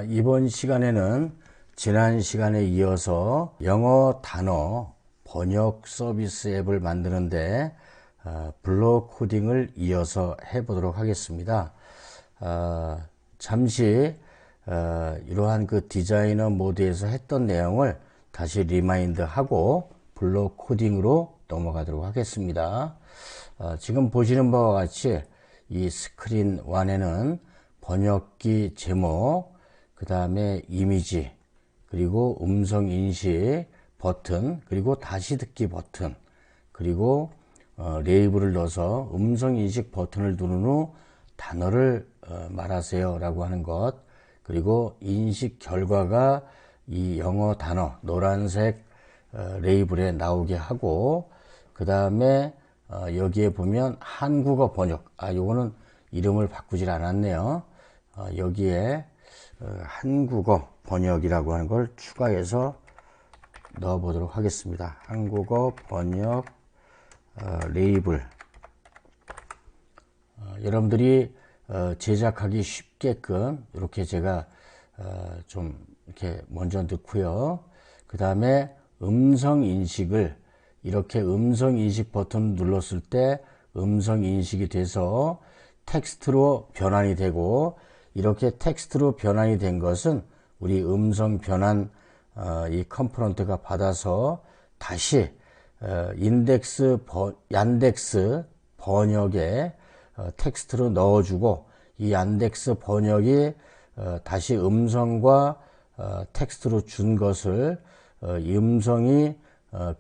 이번 시간에는 지난 시간에 이어서 영어 단어 번역 서비스 앱을 만드는데 블록 코딩을 이어서 해보도록 하겠습니다. 잠시 이러한 그 디자이너 모드에서 했던 내용을 다시 리마인드하고 블록 코딩으로 넘어가도록 하겠습니다. 지금 보시는 바와 같이 이 스크린 1에는 번역기 제목, 그 다음에 이미지, 그리고 음성 인식 버튼, 그리고 다시 듣기 버튼, 그리고 레이블을 넣어서 음성 인식 버튼을 누른 후 단어를 말하세요 라고 하는 것, 그리고 인식 결과가 이 영어 단어 노란색 레이블에 나오게 하고, 그 다음에 여기에 보면 한국어 번역, 요거는 이름을 바꾸질 않았네요. 여기에 한국어 번역이라고 하는 걸 추가해서 넣어 보도록 하겠습니다. 한국어 번역 레이블. 여러분들이 제작하기 쉽게끔 이렇게 제가 좀 이렇게 먼저 넣고요. 그 다음에 음성 인식을 이렇게 음성 인식 버튼 눌렀을 때 음성 인식이 돼서 텍스트로 변환이 되고, 이렇게 텍스트로 변환이 된 것은 우리 음성 변환 이 컴포넌트가 받아서 다시 얀덱스 번역에 텍스트로 넣어주고, 이 얀덱스 번역이 다시 음성과 텍스트로 준 것을 이 음성이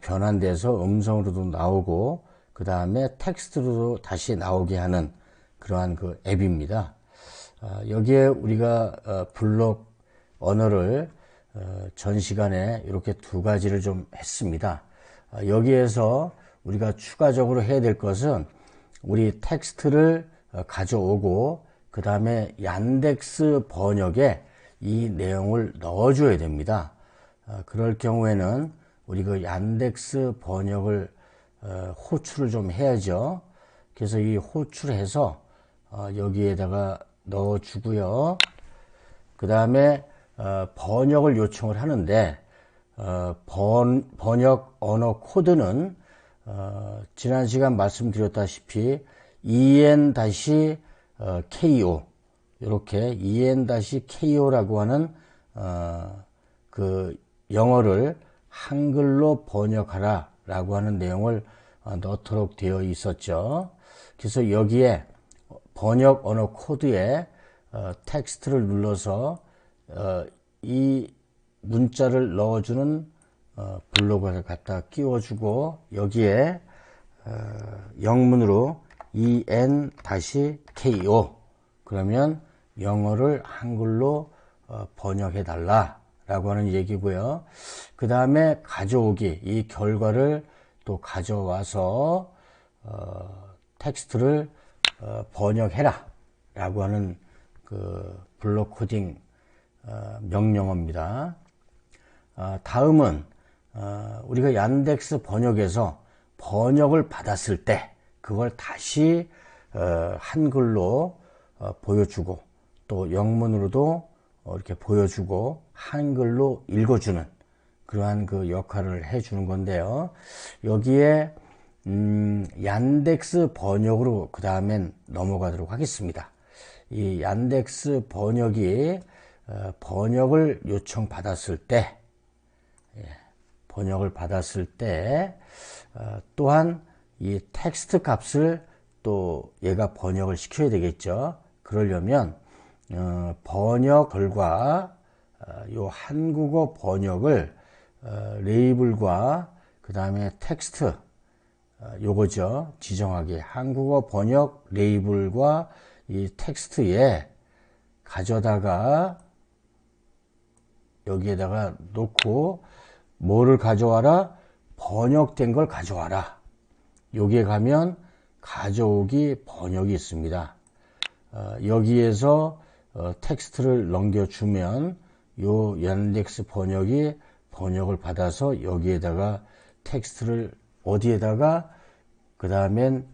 변환돼서 음성으로도 나오고, 그 다음에 텍스트로 다시 나오게 하는 그러한 그 앱입니다. 여기에 우리가 블록 언어를 전 시간에 이렇게 두 가지를 좀 했습니다. 여기에서 우리가 추가적으로 해야 될 것은 우리 텍스트를 가져오고, 그 다음에 얀덱스 번역에 이 내용을 넣어줘야 됩니다. 그럴 경우에는 우리 그 얀덱스 번역을 호출을 좀 해야죠. 그래서 이 호출해서 여기에다가 넣어주고요. 그 다음에 번역을 요청을 하는데, 번역 언어 코드는 지난 시간 말씀드렸다시피 en-ko 이렇게 en-ko라고 하는 그 영어를 한글로 번역하라 라고 하는 내용을 넣도록 되어 있었죠. 그래서 여기에 번역 언어 코드에 텍스트를 눌러서 이 문자를 넣어주는 블록을 갖다 끼워주고, 여기에 영문으로 en-ko 그러면 영어를 한글로 번역해 달라 라고 하는 얘기고요. 그 다음에 가져오기, 이 결과를 또 가져와서 텍스트를 번역해라 라고 하는 그 블록 코딩 명령어입니다. 다음은 우리가 얀덱스 번역에서 번역을 받았을 때 그걸 다시 한글로 보여주고, 또 영문으로도 이렇게 보여주고 한글로 읽어주는 그러한 그 역할을 해주는 건데요. 여기에 얀덱스 번역으로 그 다음엔 넘어가도록 하겠습니다. 이 얀덱스 번역이 번역을 요청받았을 때, 또한 이 텍스트 값을 또 얘가 번역을 시켜야 되겠죠. 그러려면 번역 결과 요 한국어 번역을 레이블과 그 다음에 텍스트 요거죠. 지정하기 한국어 번역 레이블과 이 텍스트에 가져다가 여기에다가 놓고, 뭐를 가져와라? 번역된 걸 가져와라. 여기에 가면 가져오기 번역이 있습니다. 여기에서 텍스트를 넘겨주면 요 얀덱스 번역이 번역을 받아서 여기에다가 텍스트를 어디에다가 그 다음엔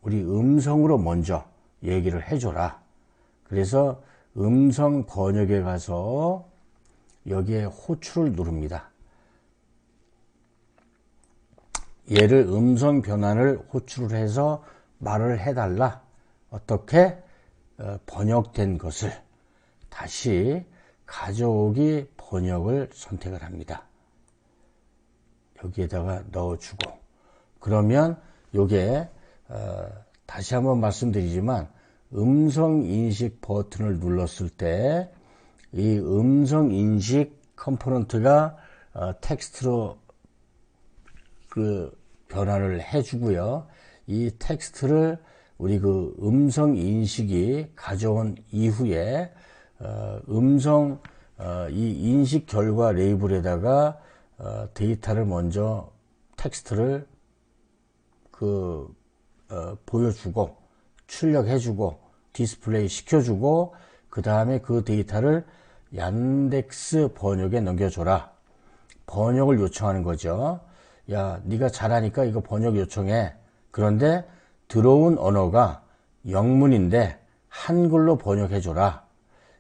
우리 음성으로 먼저 얘기를 해줘라. 그래서 음성 번역에 가서 여기에 호출을 누릅니다. 얘를 음성 변환을 호출을 해서 말을 해달라. 어떻게 번역된 것을 다시 가져오기 번역을 선택을 합니다. 여기에다가 넣어주고, 그러면 요게 다시 한번 말씀드리지만 음성 인식 버튼을 눌렀을 때 이 음성 인식 컴포넌트가 텍스트로 그 변환을 해주고요. 이 텍스트를 우리 그 음성 인식이 가져온 이후에 이 인식 결과 레이블에다가 데이터를 먼저 텍스트를 보여주고 출력해주고 디스플레이 시켜주고 그 다음에 그 데이터를 얀덱스 번역에 넘겨줘라. 번역을 요청하는 거죠. 야, 네가 잘하니까 이거 번역 요청해. 그런데 들어온 언어가 영문인데 한글로 번역해줘라.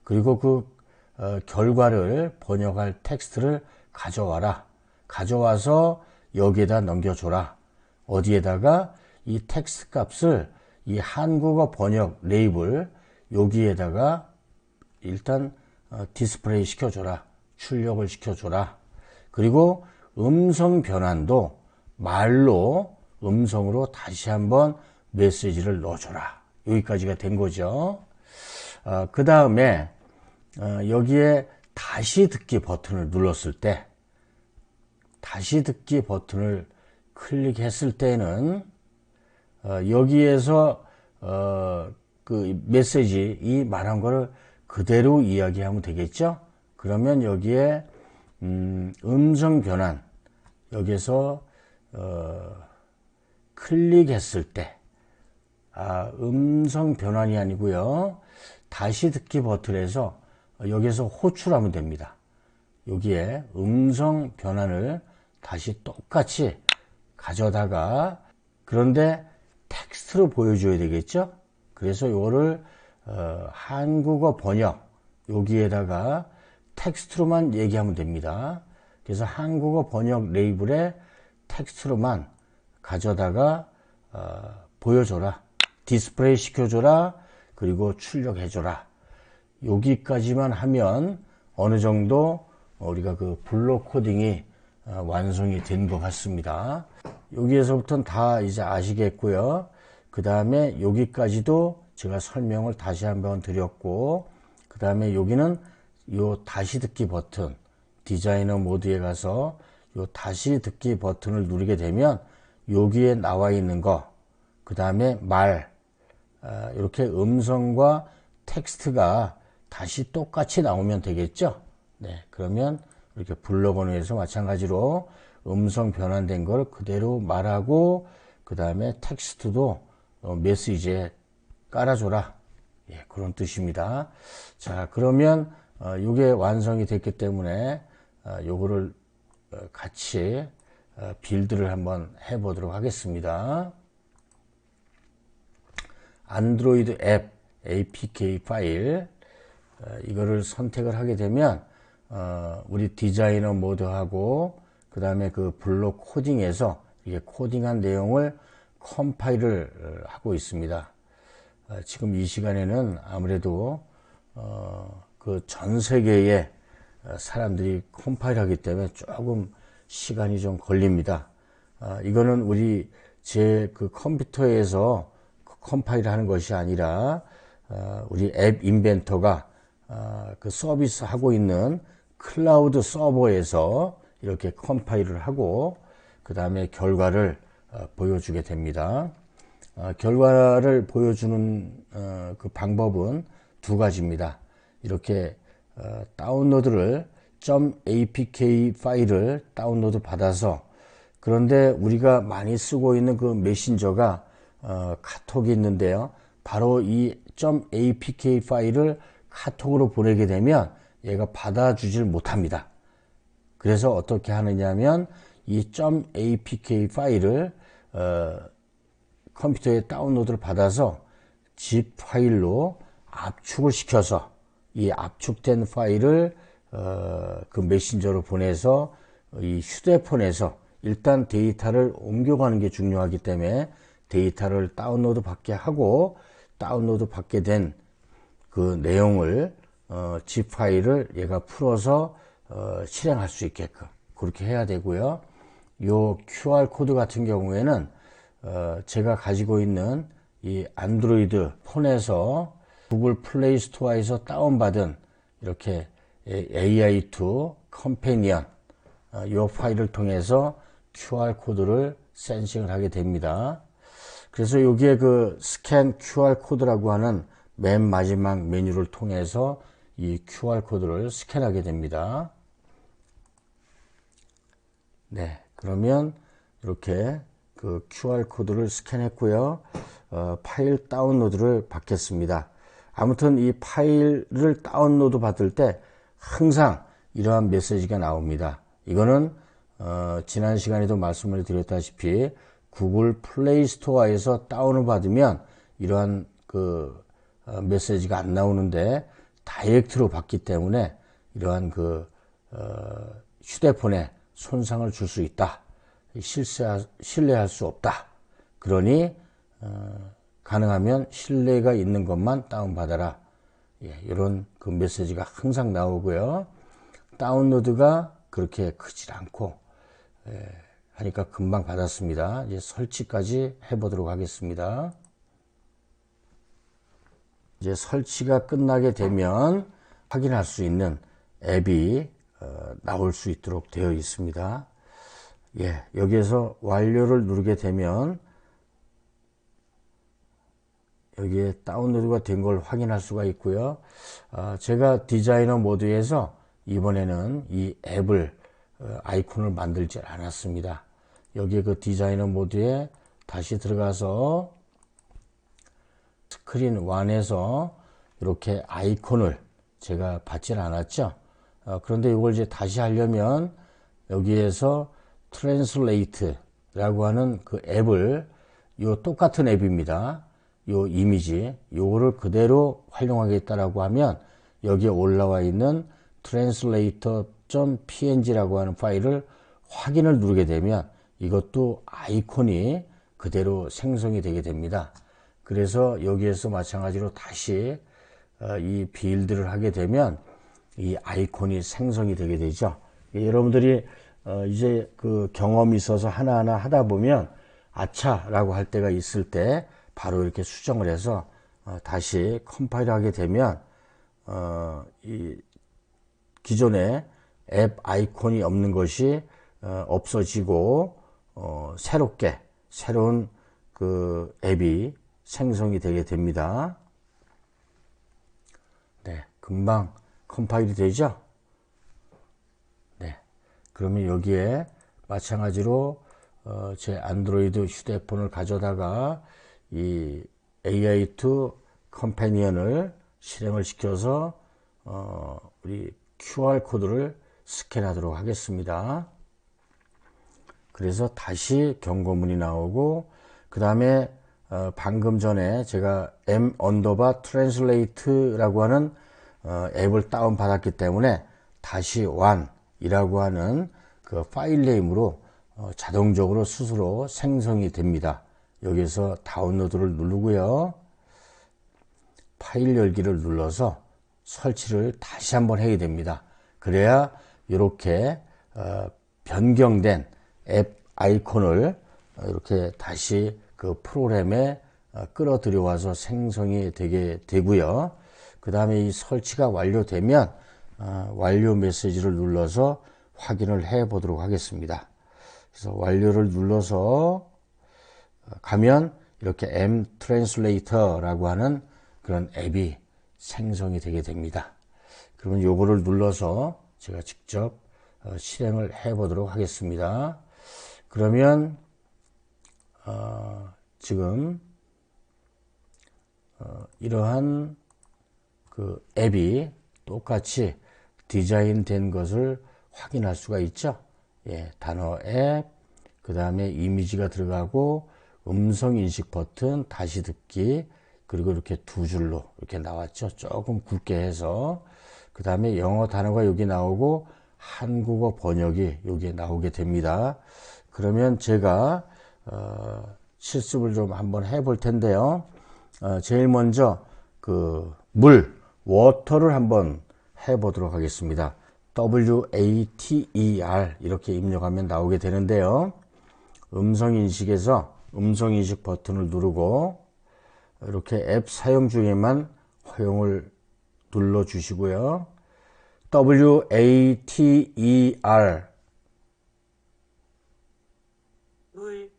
그리고 그 결과를 번역할 텍스트를 가져와라. 가져와서 여기에다 넘겨줘라. 어디에다가 이 텍스트 값을 이 한국어 번역 레이블 여기에다가 일단 디스플레이 시켜줘라. 출력을 시켜줘라. 그리고 음성 변환도 말로 음성으로 다시 한번 메시지를 넣어줘라. 여기까지가 된 거죠. 그 다음에 여기에 다시 듣기 버튼을 눌렀을 때 다시 듣기 버튼을 클릭했을 때는 여기에서 그 메시지 이 말한 거를 그대로 이야기하면 되겠죠. 그러면 여기에 음성 변환 여기서 클릭했을 때 음성 변환이 아니고요. 다시 듣기 버튼에서 여기서 호출하면 됩니다. 여기에 음성 변환을 다시 똑같이 가져다가 그런데 텍스트로 보여줘야 되겠죠. 그래서 이거를 한국어 번역 여기에다가 텍스트로만 얘기하면 됩니다. 그래서 한국어 번역 레이블에 텍스트로만 가져다가 보여줘라. 디스플레이 시켜줘라. 그리고 출력해줘라. 여기까지만 하면 어느 정도 우리가 그 블록 코딩이 완성이 된 것 같습니다. 여기에서부터는 다 이제 아시겠고요. 그 다음에 여기까지도 제가 설명을 다시 한번 드렸고, 그 다음에 여기는 요 다시 듣기 버튼, 디자이너 모드에 가서 요 다시 듣기 버튼을 누르게 되면 여기에 나와 있는 거, 그 다음에 말, 이렇게 음성과 텍스트가 다시 똑같이 나오면 되겠죠. 네, 그러면 이렇게 불러번호에서 마찬가지로 음성 변환된 걸 그대로 말하고 그 다음에 텍스트도 메시지에 깔아줘라. 예, 그런 뜻입니다. 자, 그러면 이게 완성이 됐기 때문에 요거를 같이 빌드를 한번 해보도록 하겠습니다. 안드로이드 앱 APK 파일 이거를 선택을 하게 되면 우리 디자이너 모드하고 그 다음에 그 블록 코딩에서 이게 코딩한 내용을 컴파일을 하고 있습니다. 지금 이 시간에는 아무래도 그 전 세계의 사람들이 컴파일하기 때문에 조금 시간이 좀 걸립니다. 이거는 제 그 컴퓨터에서 컴파일 하는 것이 아니라 우리 앱 인벤터가 그 서비스 하고 있는 클라우드 서버에서 이렇게 컴파일을 하고 그 다음에 결과를 보여주게 됩니다. 결과를 보여주는 그 방법은 두 가지입니다. 이렇게 다운로드를 .apk 파일을 다운로드 받아서 그런데 우리가 많이 쓰고 있는 그 메신저가 카톡이 있는데요. 바로 이 .apk 파일을 카톡으로 보내게 되면 얘가 받아주질 못합니다. 그래서 어떻게 하느냐면 이 .apk 파일을 컴퓨터에 다운로드를 받아서 zip 파일로 압축을 시켜서 이 압축된 파일을 그 메신저로 보내서 이 휴대폰에서 일단 데이터를 옮겨가는 게 중요하기 때문에 데이터를 다운로드 받게 하고, 다운로드 받게 된 그 내용을 zip 파일을 얘가 풀어서 실행할 수 있게끔 그렇게 해야 되고요. 요 QR 코드 같은 경우에는 제가 가지고 있는 이 안드로이드 폰에서 구글 플레이 스토어에서 다운받은 이렇게 AI2 컴패니언 이 파일을 통해서 QR 코드를 센싱을 하게 됩니다. 그래서 여기에 그 스캔 QR 코드라고 하는 맨 마지막 메뉴를 통해서 이 QR 코드를 스캔하게 됩니다. 네, 그러면 이렇게 그 QR 코드를 스캔했고요. 파일 다운로드를 받겠습니다. 아무튼 이 파일을 다운로드 받을 때 항상 이러한 메시지가 나옵니다. 이거는 지난 시간에도 말씀을 드렸다시피 구글 플레이 스토어에서 다운을 받으면 이러한 그 메시지가 안 나오는데 다이렉트로 받기 때문에 이러한 그 휴대폰에 손상을 줄 수 있다. 신뢰할 수 없다. 그러니 가능하면 신뢰가 있는 것만 다운받아라. 이런 그 메시지가 항상 나오고요. 다운로드가 그렇게 크질 않고 하니까 금방 받았습니다. 이제 설치까지 해보도록 하겠습니다. 이제 설치가 끝나게 되면 확인할 수 있는 앱이 나올 수 있도록 되어 있습니다. 여기에서 완료를 누르게 되면 여기에 다운로드가 된 걸 확인할 수가 있고요. 제가 디자이너 모드에서 이번에는 이 앱을 아이콘을 만들지 않았습니다. 여기에 그 디자이너 모드에 다시 들어가서 스크린 1에서 이렇게 아이콘을 제가 받지 않았죠. 그런데 이걸 이제 다시 하려면 여기에서 트랜슬레이트라고 하는 그 앱을 요 똑같은 앱입니다. 요 이미지 요거를 그대로 활용하겠다라고 하면 여기에 올라와 있는 translator.png라고 하는 파일을 확인을 누르게 되면 이것도 아이콘이 그대로 생성이 되게 됩니다. 그래서 여기에서 마찬가지로 다시 이 빌드를 하게 되면 이 아이콘이 생성이 되게 되죠. 여러분들이 이제 그 경험이 있어서 하나하나 하다 보면 아차라고 할 때가 있을 때 바로 이렇게 수정을 해서 다시 컴파일 하게 되면 이 기존에 앱 아이콘이 없는 것이 없어지고 새로운 그 앱이 생성이 되게 됩니다. 네, 금방 컴파일이 되죠? 네, 그러면 여기에 마찬가지로 제 안드로이드 휴대폰을 가져다가 이 AI2 컴패니언을 실행을 시켜서 우리 QR 코드를 스캔하도록 하겠습니다. 그래서 다시 경고문이 나오고 그 다음에 방금 전에 제가 m_translate라고 하는 앱을 다운 받았기 때문에 다시 one이라고 하는 그 파일 네임으로 자동적으로 스스로 생성이 됩니다. 여기서 다운로드를 누르고요. 파일 열기를 눌러서 설치를 다시 한번 해야 됩니다. 그래야 이렇게 변경된 앱 아이콘을 이렇게 다시 그 프로그램에 끌어들여 와서 생성이 되게 되고요. 그 다음에 이 설치가 완료되면 완료 메시지를 눌러서 확인을 해 보도록 하겠습니다. 그래서 완료를 눌러서 가면 이렇게 mTranslator라고 하는 그런 앱이 생성이 되게 됩니다. 그러면 요거를 눌러서 제가 직접 실행을 해 보도록 하겠습니다. 그러면 지금 이러한 그 앱이 똑같이 디자인된 것을 확인할 수가 있죠. 단어 앱, 그 다음에 이미지가 들어가고 음성 인식 버튼, 다시 듣기, 그리고 이렇게 두 줄로 이렇게 나왔죠. 조금 굵게 해서 그 다음에 영어 단어가 여기 나오고 한국어 번역이 여기 나오게 됩니다. 그러면 제가 실습을 좀 한번 해볼 텐데요. 제일 먼저 그 물, 워터를 한번 해보도록 하겠습니다. WATER 이렇게 입력하면 나오게 되는데요. 음성인식에서 음성인식 버튼을 누르고 이렇게 앱 사용 중에만 허용을 눌러 주시고요. WATER 물,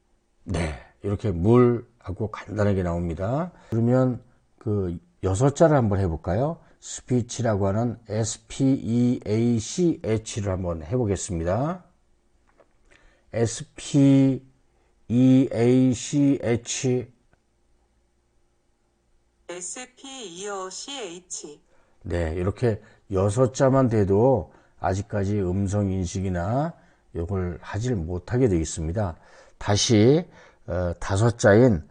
네, 이렇게 물하고 간단하게 나옵니다. 그러면 그 6자를 한번 해볼까요? 스피치라고 하는 SPEACH를 한번 해보겠습니다. SPEACH SPEOCH, 네, 이렇게 6자만 돼도 아직까지 음성 인식이나 이걸 하질 못하게 되어 있습니다. 다시 5자인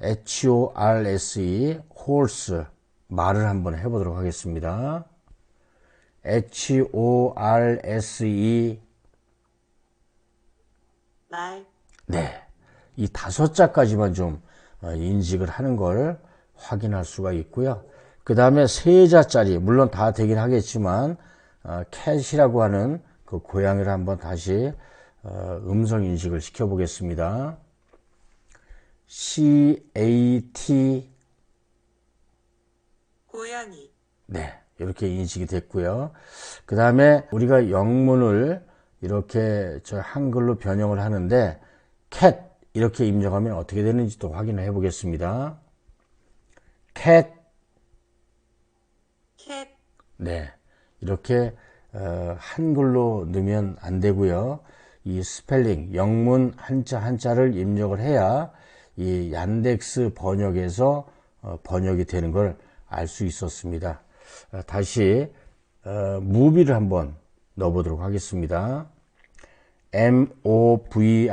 HORSE horse 말을 한번 해보도록 하겠습니다. HORSE 말, 네, 이 5자까지만 좀 인식을 하는 걸 확인할 수가 있고요. 그 다음에 3자짜리 물론 다 되긴 하겠지만 캣이라고 하는 그 고양이를 한번 다시 음성 인식을 시켜 보겠습니다. CAT 고양이, 네, 이렇게 인식이 됐고요. 그 다음에 우리가 영문을 이렇게 저 한글로 변형을 하는데 cat 이렇게 입력하면 어떻게 되는지 또 확인해 보겠습니다. cat 캣, 네, 이렇게 한글로 넣으면 안 되고요. 이 스펠링 영문 한자 한자를 입력을 해야 이 얀덱스 번역에서 번역이 되는 걸 알 수 있었습니다. 다시 무비를 한번 넣어보도록 하겠습니다. MOVIE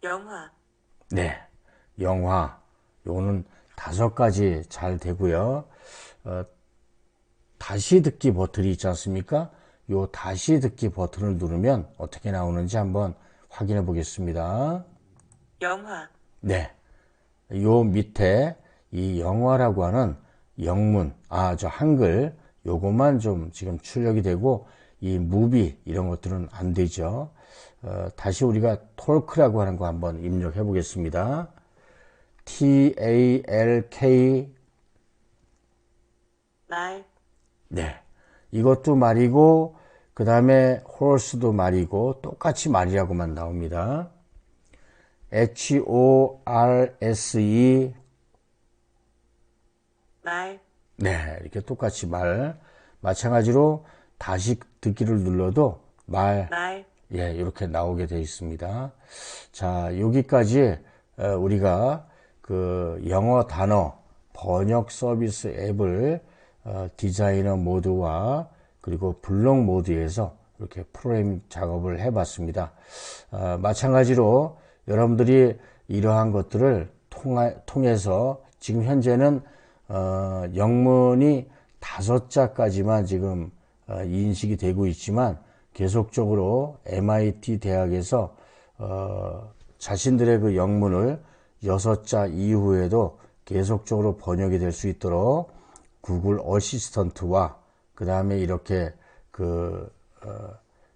영화, 네, 영화 요거는 5가지 잘 되고요. 다시 듣기 버튼이 있지 않습니까? 요 다시 듣기 버튼을 누르면 어떻게 나오는지 한번 확인해 보겠습니다. 영화, 네, 요 밑에 이 영화라고 하는 영문, 저 한글 요것만 좀 지금 출력이 되고 이 무비 이런 것들은 안 되죠. 다시 우리가 톨크라고 하는 거 한번 입력해 보겠습니다. TALK 말, 네, 이것도 말이고 그 다음에 horse도 말이고 똑같이 말이라고만 나옵니다. HORSE 말, 네, 이렇게 똑같이 말 마찬가지로 다시 듣기를 눌러도 말 말, 예, 이렇게 나오게 되어 있습니다. 자, 여기까지 우리가 그 영어 단어 번역 서비스 앱을 디자이너 모드와 그리고 블록 모드에서 이렇게 프로그램 작업을 해봤습니다. 마찬가지로 여러분들이 이러한 것들을 통해서 지금 현재는 영문이 5자까지만 지금 인식이 되고 있지만 계속적으로 MIT 대학에서 자신들의 그 영문을 6자 이후에도 계속적으로 번역이 될 수 있도록 구글 어시스턴트와 그 다음에 이렇게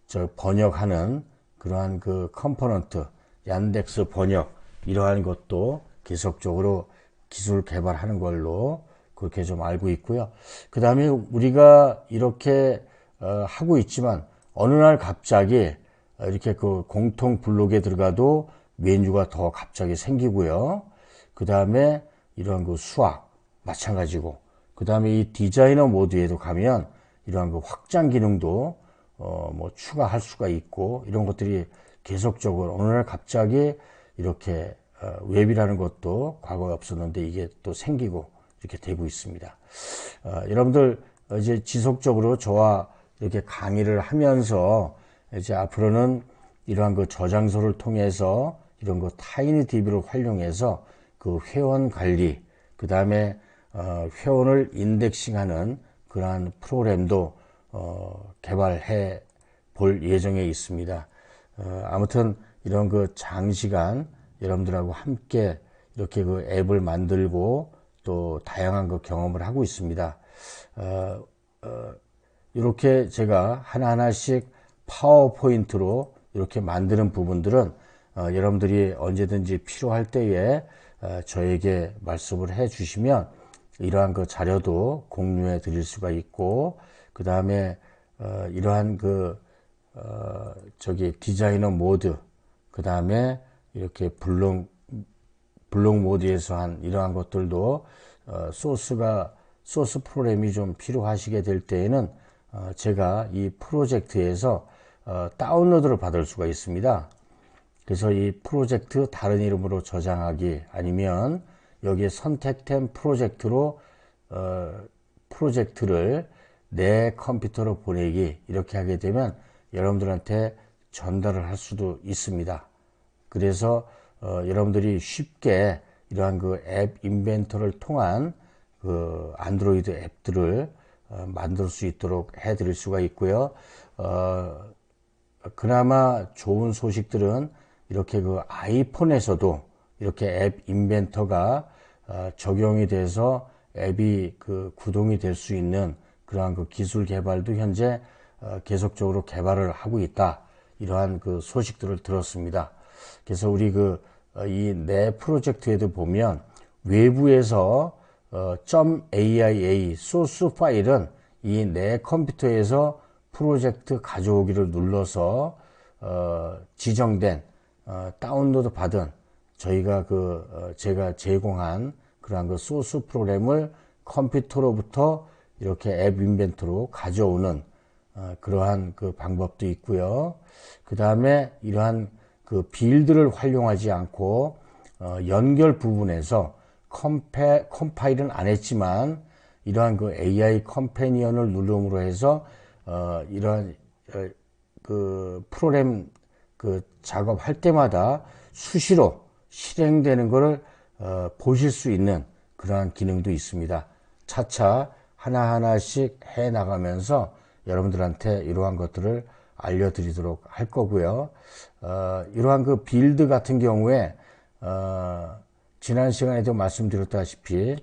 저 번역하는 그러한 그 컴포넌트, 얀덱스 번역 이러한 것도 계속적으로 기술 개발하는 걸로 그렇게 좀 알고 있고요. 그 다음에 우리가 이렇게 하고 있지만 어느 날 갑자기 이렇게 그 공통 블록에 들어가도 메뉴가 더 갑자기 생기고요. 그 다음에 이런 그 수학 마찬가지고 그 다음에 이 디자이너 모드에도 가면 이러한 그 확장 기능도 뭐 추가할 수가 있고 이런 것들이 계속적으로 어느 날 갑자기 이렇게 웹이라는 것도 과거에 없었는데 이게 또 생기고 이렇게 되고 있습니다. 여러분들 이제 지속적으로 저와 이렇게 강의를 하면서 이제 앞으로는 이러한 그 저장소를 통해서 이런 거 타이니DB를 활용해서 그 회원 관리, 그 다음에 회원을 인덱싱하는 그러한 프로그램도 개발해 볼 예정에 있습니다. 아무튼 이런 그 장시간 여러분들하고 함께 이렇게 그 앱을 만들고 또 다양한 그 경험을 하고 있습니다. 이렇게 제가 하나하나씩 파워포인트로 이렇게 만드는 부분들은 여러분들이 언제든지 필요할 때에 저에게 말씀을 해 주시면 이러한 그 자료도 공유해 드릴 수가 있고, 그 다음에 이러한 그 디자이너 모드, 그 다음에 이렇게 블록 모드에서 한 이러한 것들도 소스 프로그램이 좀 필요하시게 될 때에는 제가 이 프로젝트에서 다운로드를 받을 수가 있습니다. 그래서 이 프로젝트 다른 이름으로 저장하기, 아니면 여기에 선택된 프로젝트를 내 컴퓨터로 보내기, 이렇게 하게 되면 여러분들한테 전달을 할 수도 있습니다. 그래서 여러분들이 쉽게 이러한 그 앱 인벤터를 통한 그 안드로이드 앱들을 만들 수 있도록 해 드릴 수가 있고요. 그나마 좋은 소식들은 이렇게 그 아이폰에서도 이렇게 앱 인벤터가 적용이 돼서 앱이 그 구동이 될 수 있는 그러한 그 기술 개발도 현재 계속적으로 개발을 하고 있다, 이러한 그 소식들을 들었습니다. 그래서 우리 이 내 프로젝트에도 보면 외부에서 .aia 소스 파일은 이 내 컴퓨터에서 프로젝트 가져오기를 눌러서 지정된 다운로드 받은 제가 제공한 그러한 그 소스 프로그램을 컴퓨터로부터 이렇게 앱 인벤터로 가져오는 그러한 그 방법도 있고요. 그 다음에 이러한 그 빌드를 활용하지 않고 연결 부분에서 컴파일은 안 했지만 이러한 그 AI 컴패니언을 누름으로 해서 이러한 그 프로그램 그 작업할 때마다 수시로 실행되는 것을 보실 수 있는 그러한 기능도 있습니다. 차차 하나하나씩 해 나가면서 여러분들한테 이러한 것들을 알려드리도록 할 거고요. 이러한 그 빌드 같은 경우에 지난 시간에도 말씀드렸다시피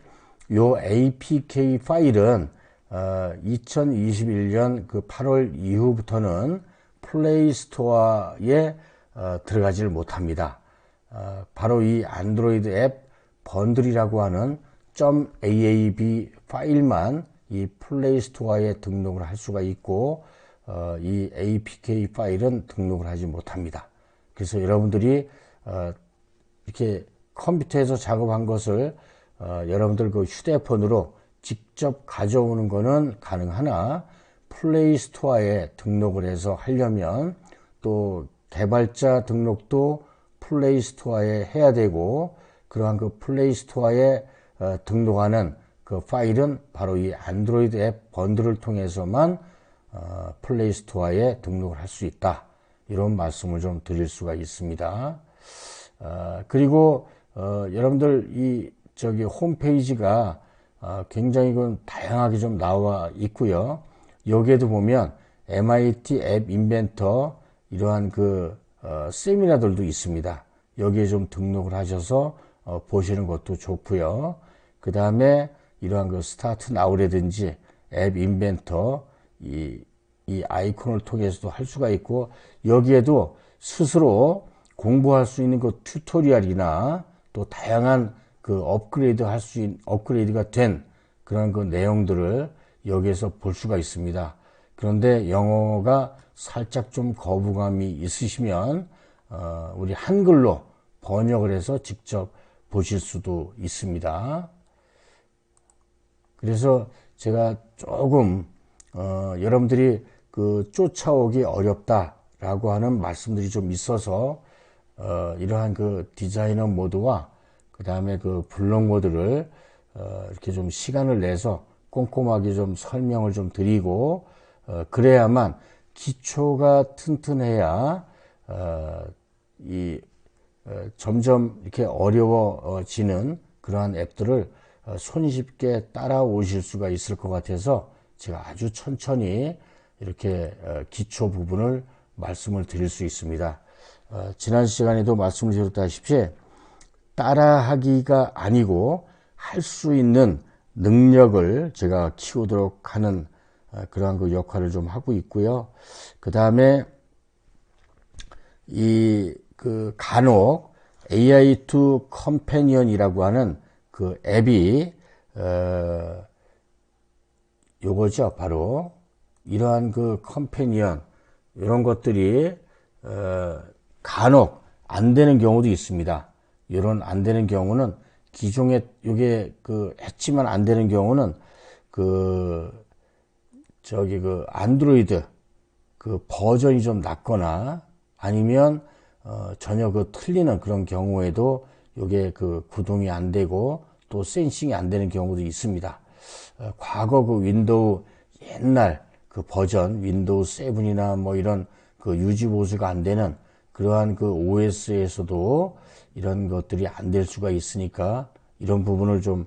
요 APK 파일은 2021년 그 8월 이후부터는 플레이 스토어에 들어가지를 못합니다. 바로 이 안드로이드 앱 번들이라고 하는 .aab 파일만 이 플레이 스토어에 등록을 할 수가 있고, 이 APK 파일은 등록을 하지 못합니다. 그래서 여러분들이 이렇게 컴퓨터에서 작업한 것을 여러분들 그 휴대폰으로 직접 가져오는 거는 가능하나, 플레이 스토어에 등록을 해서 하려면 또 개발자 등록도 플레이 스토어에 해야 되고, 그러한 그 플레이 스토어에 등록하는 그 파일은 바로 이 안드로이드 앱 번들을 통해서만 플레이 스토어에 등록을 할 수 있다, 이런 말씀을 좀 드릴 수가 있습니다. 그리고 여러분들 이 홈페이지가 굉장히 다양하게 좀 나와 있고요. 여기에도 보면 MIT 앱 인벤터 이러한 그 세미나들도 있습니다. 여기에 좀 등록을 하셔서 보시는 것도 좋고요. 그 다음에 이러한 그 스타트 나우라든지 앱 인벤터 이 아이콘을 통해서도 할 수가 있고, 여기에도 스스로 공부할 수 있는 그 튜토리얼이나 또 다양한 그 업그레이드가 된 그런 그 내용들을 여기에서 볼 수가 있습니다. 그런데 영어가 살짝 좀 거부감이 있으시면 우리 한글로 번역을 해서 직접 보실 수도 있습니다. 그래서 제가 조금 여러분들이 그 쫓아오기 어렵다라고 하는 말씀들이 좀 있어서 이러한 그 디자이너 모드와 그 다음에 그 블록 모드를 이렇게 좀 시간을 내서 꼼꼼하게 좀 설명을 좀 드리고, 그래야만 기초가 튼튼해야 점점 이렇게 어려워지는 그러한 앱들을 손쉽게 따라오실 수가 있을 것 같아서 제가 아주 천천히 이렇게 기초 부분을 말씀을 드릴 수 있습니다. 지난 시간에도 말씀을 드렸다시피 따라하기가 아니고 할 수 있는 능력을 제가 키우도록 하는 그러한 그 역할을 좀 하고 있고요. 그 다음에 간혹 AI2 컴패니언이라고 하는 그 앱이 요거죠. 바로 이러한 그 컴패니언 이런 것들이 간혹 안 되는 경우도 있습니다. 이런 안 되는 경우는 기존에 요게 했지만 안 되는 경우는 안드로이드 버전이 좀 낮거나 아니면 전혀 틀리는 그런 경우에도 요게 구동이 안 되고 또 센싱이 안 되는 경우도 있습니다. 과거 윈도우 옛날 버전 윈도우 7이나 뭐 이런 유지 보수가 안 되는 그러한 OS에서도 이런 것들이 안 될 수가 있으니까 이런 부분을 좀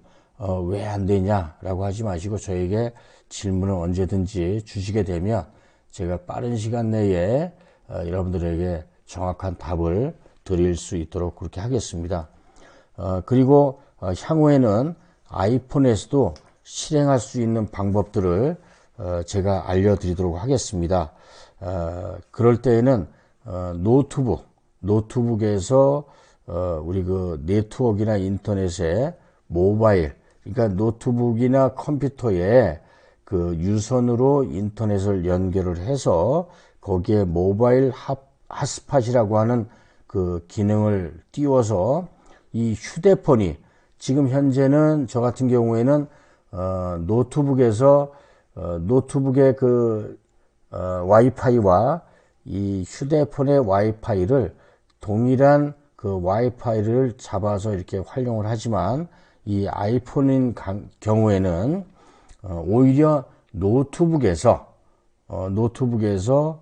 왜 안 되냐라고 하지 마시고 저에게 질문을 언제든지 주시게 되면 제가 빠른 시간 내에 여러분들에게 정확한 답을 드릴 수 있도록 그렇게 하겠습니다. 그리고 향후에는 아이폰에서도 실행할 수 있는 방법들을 제가 알려드리도록 하겠습니다. 그럴 때에는 노트북에서 우리 네트워크나 인터넷에 모바일, 그러니까 노트북이나 컴퓨터에 유선으로 인터넷을 연결을 해서 거기에 모바일 핫스팟이라고 하는 기능을 띄워서 이 휴대폰이 지금 현재는 저 같은 경우에는 노트북에서 노트북의 와이파이와 이 휴대폰의 와이파이를 동일한 와이파이를 잡아서 이렇게 활용을 하지만 이 아이폰인 경우에는 오히려 노트북에서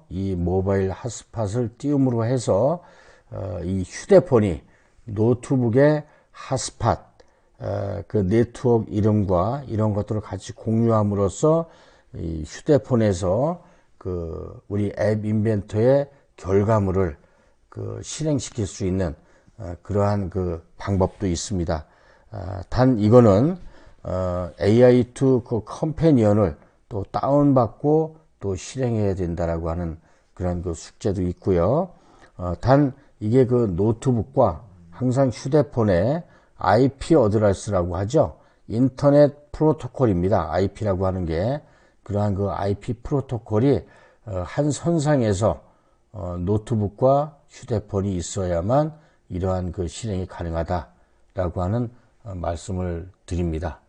이 모바일 핫스팟을 띄움으로 해서 이 휴대폰이 노트북의 핫스팟 네트워크 이름과 이런 것들을 같이 공유함으로써 이 휴대폰에서 우리 앱 인벤터의 결과물을 실행시킬 수 있는 그러한 방법도 있습니다. 단 이거는 AI2 컴패니언을 또 다운받고 또 실행해야 된다라고 하는 그런 숙제도 있고요. 단 이게 노트북과 항상 휴대폰에 IP 어드레스라고 하죠. 인터넷 프로토콜입니다. IP라고 하는 게 그러한 IP 프로토콜이 한 선상에서 노트북과 휴대폰이 있어야만 이러한 실행이 가능하다라고 하는 말씀을 드립니다.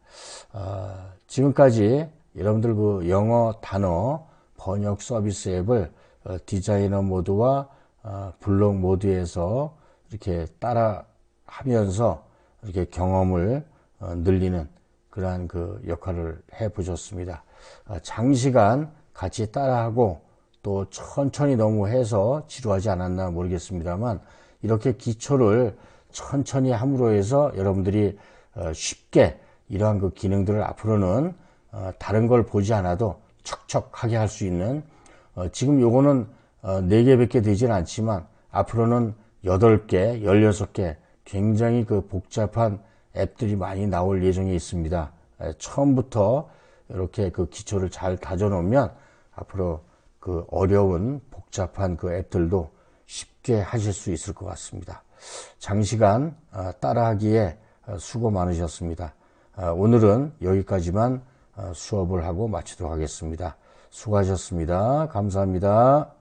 지금까지 여러분들 영어 단어 번역 서비스 앱을 디자이너 모드와 블록 모드에서 이렇게 따라 하면서 이렇게 경험을 늘리는 그러한 역할을 해 보셨습니다. 장시간 같이 따라하고 또 천천히 너무 해서 지루하지 않았나 모르겠습니다만 이렇게 기초를 천천히 함으로 해서 여러분들이 쉽게 이러한 기능들을 앞으로는 다른 걸 보지 않아도 척척하게 할 수 있는 지금 요거는 4개밖에 되지는 않지만 앞으로는 8개, 16개 굉장히 복잡한 앱들이 많이 나올 예정에 있습니다. 처음부터 이렇게 기초를 잘 다져 놓으면 앞으로 어려운 복잡한 앱들도 쉽게 하실 수 있을 것 같습니다. 장시간 따라하기에 수고 많으셨습니다. 오늘은 여기까지만 수업을 하고 마치도록 하겠습니다. 수고하셨습니다. 감사합니다.